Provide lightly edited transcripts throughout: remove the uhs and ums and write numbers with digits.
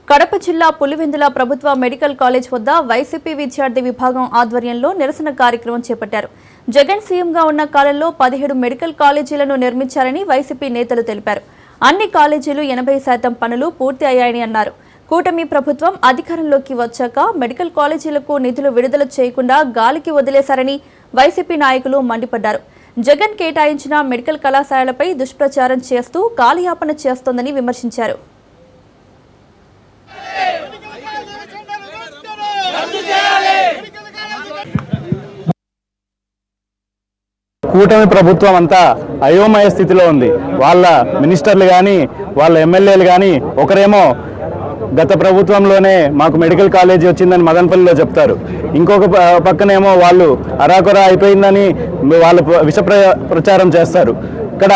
కడప జిల్లా పులివెందుల ప్రభుత్వ medical college వద్ద వైసీపీ విద్యార్థి విభాగం ఆధ్వర్యంలో నిరసన కార్యక్రమం చేపట్టారు. జగన్ సీఎంగా ఉన్న కాలంలో 17 మెడికల్ కాలేజీలను నిర్మించారని వైసీపీ నేతలు తెలిపారు. అన్ని కాలేజీలు 80% పనులు పూర్తి అయ్యాయని అన్నారు. కూటమి ప్రభుత్వం అధికారంలోకి వచ్చాక మెడికల్ కాలేజీలకు నిధులు విడుదల చేయకుండా గాలికి వదిలేశారని వైసీపీ నాయకులు మండిపడ్డారు. జగన్ కేటాయించిన మెడికల్ కళాశాలపై దుష్ప్రచారం చేస్తూ కాలయాపన చేస్తోందని విమర్శించారు. కూటమి ప్రభుత్వం అంతా అయోమయ స్థితిలో ఉంది. వాళ్ళ మినిస్టర్లు కానీ వాళ్ళ ఎమ్మెల్యేలు కానీ ఒకరేమో గత ప్రభుత్వంలోనే మాకు మెడికల్ కాలేజీ వచ్చిందని మదనపల్లిలో చెప్తారు, ఇంకొక పక్కనేమో వాళ్ళు అరాకొర అయిపోయిందని వాళ్ళు విష ప్రచారం చేస్తారు. ఇక్కడ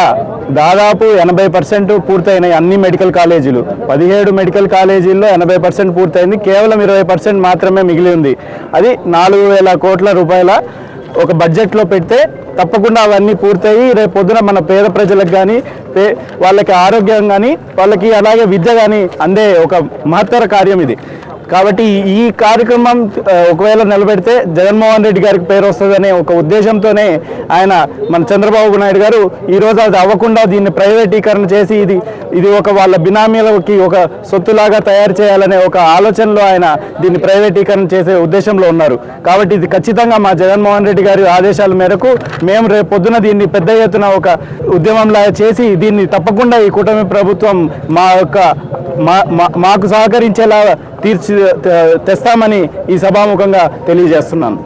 దాదాపు 80% పూర్తయినాయి అన్ని మెడికల్ కాలేజీలు. 17 మెడికల్ కాలేజీల్లో 80% పూర్తయింది. కేవలం 20% మాత్రమే మిగిలి ఉంది. అది 4,000 కోట్ల రూపాయల ఒక బడ్జెట్లో పెడితే తప్పకుండా అవన్నీ పూర్తయి రేపు పొద్దున మన పేద ప్రజలకు కానీ వాళ్ళకి ఆరోగ్యం కానీ వాళ్ళకి అలాగే విద్య కానీ అందే ఒక మహత్తర కార్యం ఇది. కాబట్టి ఈ కార్యక్రమం ఒకవేళ నిలబెడితే జగన్మోహన్ రెడ్డి గారికి పేరు వస్తుందనే ఒక ఉద్దేశంతోనే ఆయన మన చంద్రబాబు నాయుడు గారు ఈరోజు అది అవ్వకుండా దీన్ని ప్రైవేటీకరణ చేసి ఇది ఒక వాళ్ళ బినామీలకి ఒక సొత్తులాగా తయారు చేయాలనే ఒక ఆలోచనలో ఆయన దీన్ని ప్రైవేటీకరణ చేసే ఉద్దేశంలో ఉన్నారు. కాబట్టి ఇది ఖచ్చితంగా మా జగన్మోహన్ రెడ్డి గారి ఆదేశాల మేరకు మేము రేపు పొద్దున దీన్ని పెద్ద ఎత్తున ఒక ఉద్యమంలాగా చేసి దీన్ని తప్పకుండా ఈ కూటమి ప్రభుత్వం మాకు సహకరించేలా తెస్తామని ఈ సభాముఖంగా తెలియజేస్తున్నాను.